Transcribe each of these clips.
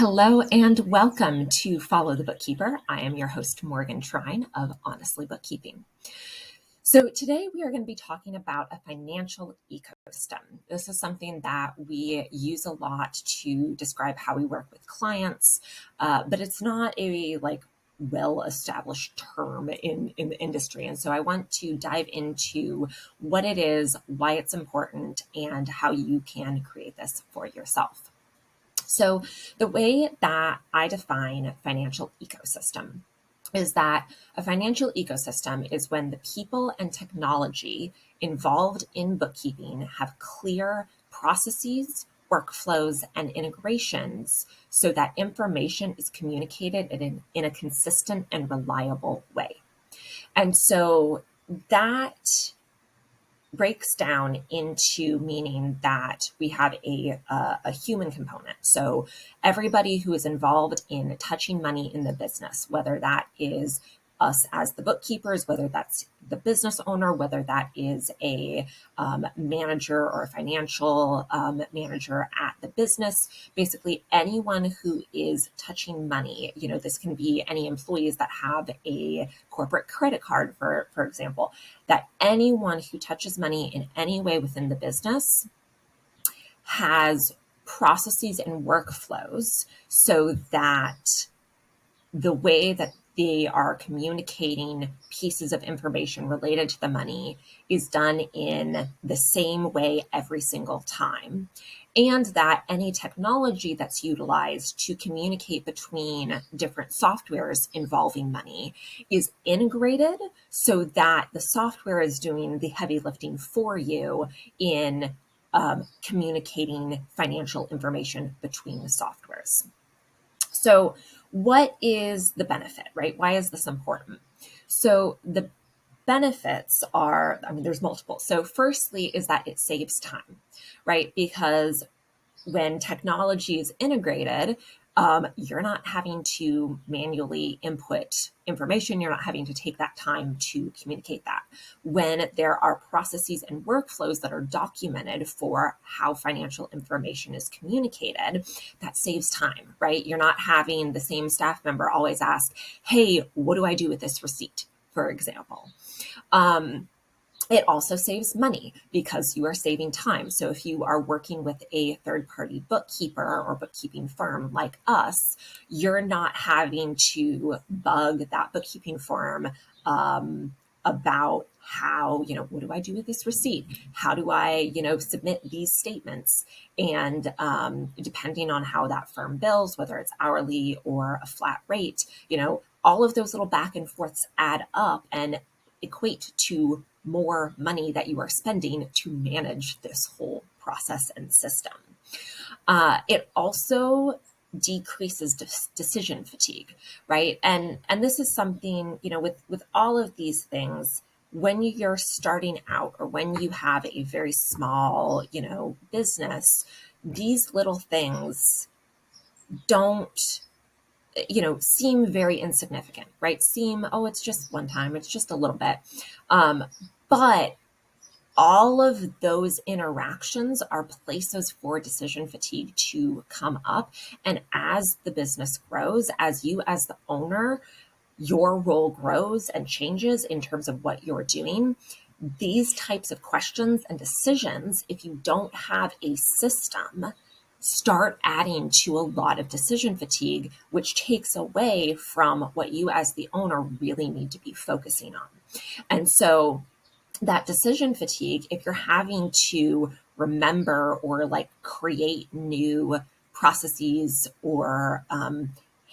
Hello and welcome to Follow the Bookkeeper. I am your host, Morgan Trine of Honestly Bookkeeping. So today we are going to be talking about a financial ecosystem. This is something that we use a lot to describe how we work with clients, but it's not a well-established term in the industry. And so I want to dive into what it is, why it's important, and how you can create this for yourself. So the way that I define financial ecosystem is that a financial ecosystem is when the people and technology involved in bookkeeping have clear processes, workflows, and integrations so that information is communicated in a consistent and reliable way. And so that breaks down into meaning that we have a human component. So everybody who is involved in touching money in the business, whether that is us as the bookkeepers, whether that's the business owner, whether that is a manager or a financial manager at the business, basically anyone who is touching money. This can be any employees that have a corporate credit card, for example, that anyone who touches money in any way within the business has processes and workflows so that the way that they are communicating pieces of information related to the money is done in the same way every single time. And that any technology that's utilized to communicate between different softwares involving money is integrated so that the software is doing the heavy lifting for you in communicating financial information between the softwares. So what is the benefit, right? Why is this important? So the benefits are, there's multiple. So firstly is that it saves time, right? Because when technology is integrated, you're not having to manually input information. You're not having to take that time to communicate that. When there are processes and workflows that are documented for how financial information is communicated, that saves time, right? You're not having the same staff member always ask, hey, what do I do with this receipt, for example? It also saves money because you are saving time. So if you are working with a third-party bookkeeper or bookkeeping firm like us, you're not having to bug that bookkeeping firm about how, what do I do with this receipt? How do I, submit these statements? And depending on how that firm bills, whether it's hourly or a flat rate, all of those little back and forths add up and equate to more money that you are spending to manage this whole process and system. It also decreases decision fatigue, right? And this is something, with all of these things, when you're starting out or when you have a very small, business, these little things don't seem very insignificant, right? It's just one time, it's just a little bit. But all of those interactions are places for decision fatigue to come up. And as the business grows, as you as the owner, your role grows and changes in terms of what you're doing. These types of questions and decisions, if you don't have a system, start adding to a lot of decision fatigue, which takes away from what you as the owner really need to be focusing on. And so that decision fatigue, if you're having to remember or create new processes or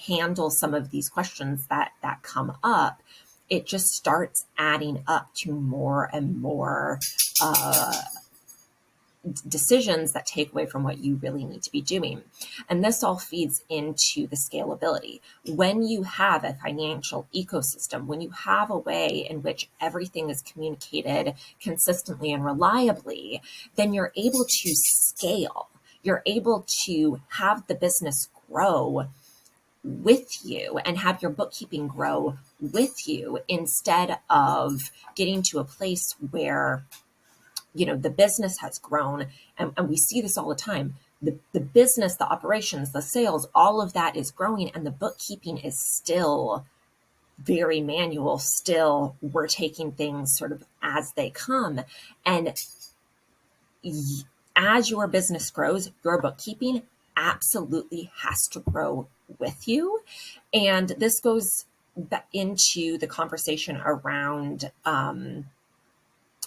handle some of these questions that come up, it just starts adding up to more and more decisions that take away from what you really need to be doing. And this all feeds into the scalability. When you have a financial ecosystem, when you have a way in which everything is communicated consistently and reliably, then you're able to scale. You're able to have the business grow with you and have your bookkeeping grow with you instead of getting to a place where the business has grown, and we see this all the time. the business, the operations, the sales, all of that is growing, and the bookkeeping is still very manual. Still, we're taking things sort of as they come. And as your business grows, your bookkeeping absolutely has to grow with you. And this goes into the conversation around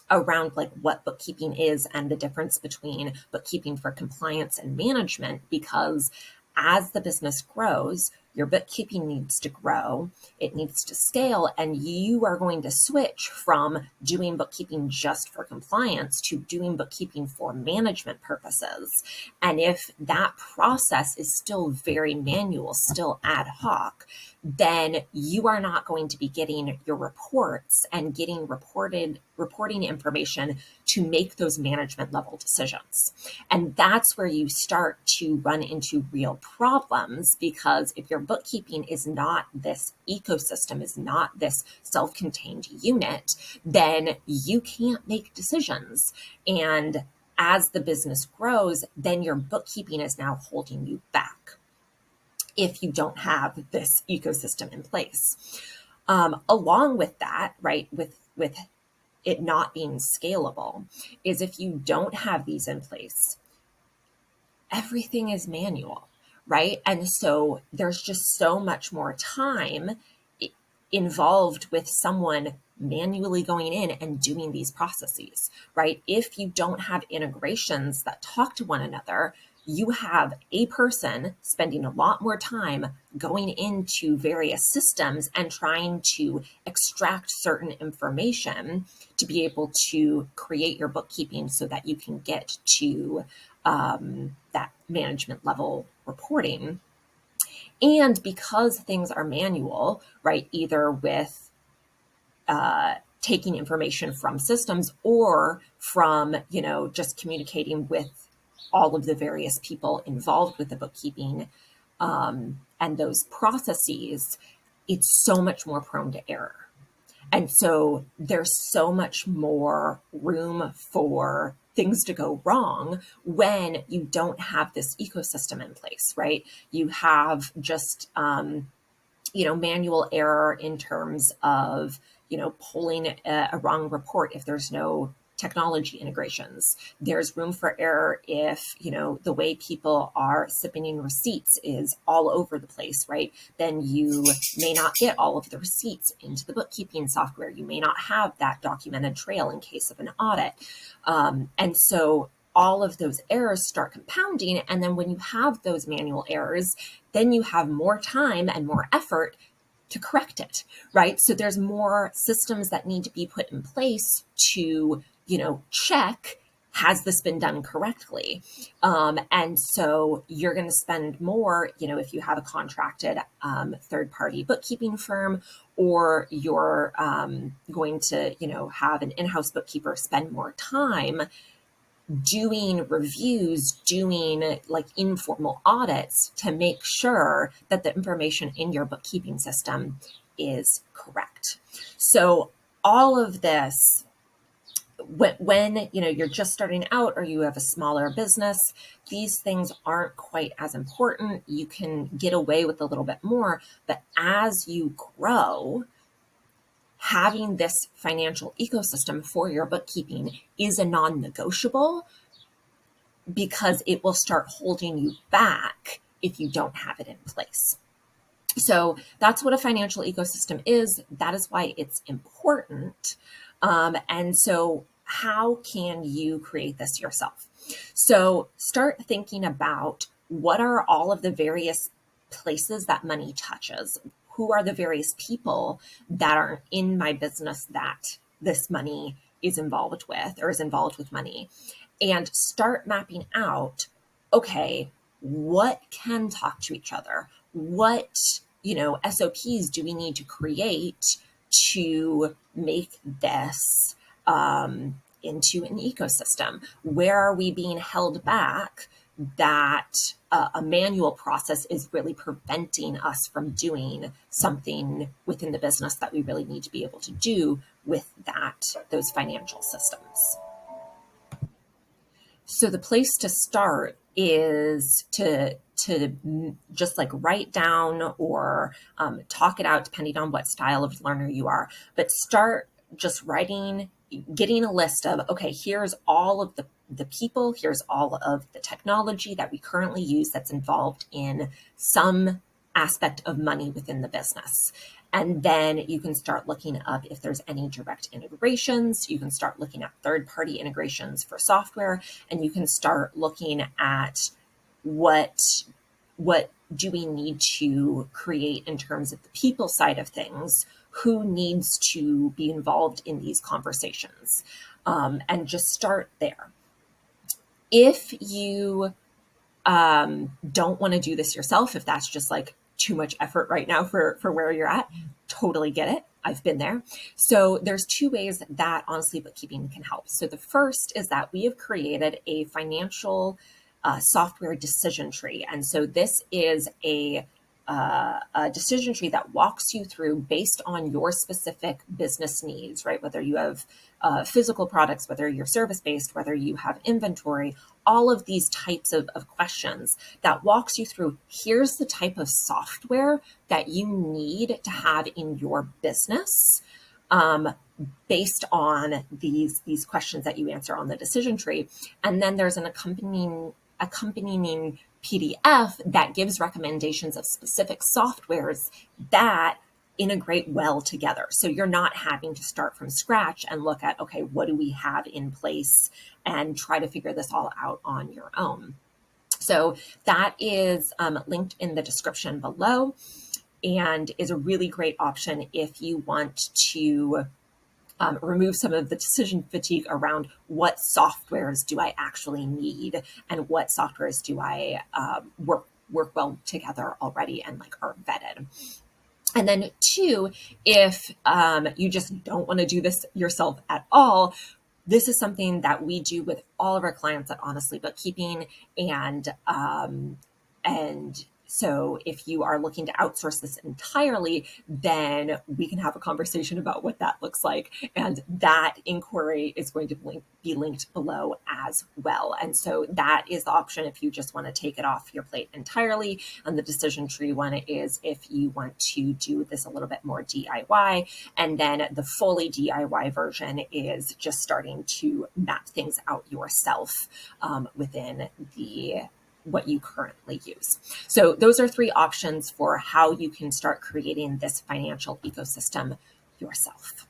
like what bookkeeping is and the difference between bookkeeping for compliance and management, because as the business grows, your bookkeeping needs to grow, it needs to scale, and you are going to switch from doing bookkeeping just for compliance to doing bookkeeping for management purposes. And if that process is still very manual, still ad hoc, then you are not going to be getting your reports and getting reporting information to make those management level decisions. And that's where you start to run into real problems, because if your bookkeeping is not this ecosystem, is not this self-contained unit, then you can't make decisions. And as the business grows, then your bookkeeping is now holding you back if you don't have this ecosystem in place. Along with that, right, with it not being scalable, is if you don't have these in place, everything is manual, right? And so there's just so much more time involved with someone manually going in and doing these processes, right? If you don't have integrations that talk to one another, you have a person spending a lot more time going into various systems and trying to extract certain information to be able to create your bookkeeping so that you can get to that management level reporting. And because things are manual, right, either with taking information from systems or from, just communicating with all of the various people involved with the bookkeeping and those processes, it's so much more prone to error. And so there's so much more room for things to go wrong when you don't have this ecosystem in place, right? You have just, manual error in terms of, pulling a wrong report if there's no technology integrations. There's room for error if, the way people are submitting receipts is all over the place, right? Then you may not get all of the receipts into the bookkeeping software. You may not have that documented trail in case of an audit. And so all of those errors start compounding. And then when you have those manual errors, then you have more time and more effort to correct it, right? So there's more systems that need to be put in place to, check, has this been done correctly? And so you're going to spend more, if you have a contracted third-party bookkeeping firm, or you're going to, have an in-house bookkeeper, spend more time doing reviews, doing like informal audits to make sure that the information in your bookkeeping system is correct. So all of this, when you're just starting out or you have a smaller business, these things aren't quite as important. You can get away with a little bit more, but as you grow, having this financial ecosystem for your bookkeeping is a non-negotiable, because it will start holding you back if you don't have it in place. So that's what a financial ecosystem is. That is why it's important. And so how can you create this yourself? So start thinking about, what are all of the various places that money touches? Who are the various people that are in my business that this money is involved with, or is involved with money? And start mapping out, okay, what can talk to each other? What, SOPs do we need to create to make this into an ecosystem? Where are we being held back that a manual process is really preventing us from doing something within the business that we really need to be able to do with those financial systems? So the place to start is to just like write down or talk it out, depending on what style of learner you are. But start just writing, getting a list of, okay, here's all of the people, here's all of the technology that we currently use that's involved in some aspect of money within the business. And then you can start looking up if there's any direct integrations. You can start looking at third-party integrations for software, and you can start looking at what do we need to create in terms of the people side of things, who needs to be involved in these conversations, and just start there. If you don't want to do this yourself, if that's just like too much effort right now for where you're at, totally get it. I've been there. So there's two ways that Honestly Bookkeeping can help. So the first is that we have created a financial software decision tree. And so this is a decision tree that walks you through based on your specific business needs, right? Whether you have physical products, whether you're service-based, whether you have inventory, all of these types of questions that walks you through, here's the type of software that you need to have in your business based on these questions that you answer on the decision tree. And then there's an accompanying PDF that gives recommendations of specific softwares that integrate well together. So you're not having to start from scratch and look at, okay, what do we have in place and try to figure this all out on your own. So that is linked in the description below and is a really great option if you want to remove some of the decision fatigue around what softwares do I actually need and what softwares do I work well together already and like are vetted. And then two, if you just don't want to do this yourself at all, this is something that we do with all of our clients at Honestly Bookkeeping. And so if you are looking to outsource this entirely, then we can have a conversation about what that looks like. And that inquiry is going to be linked below as well. And so that is the option if you just want to take it off your plate entirely. And the decision tree one is if you want to do this a little bit more DIY. And then the fully DIY version is just starting to map things out yourself within what you currently use. So those are three options for how you can start creating this financial ecosystem yourself.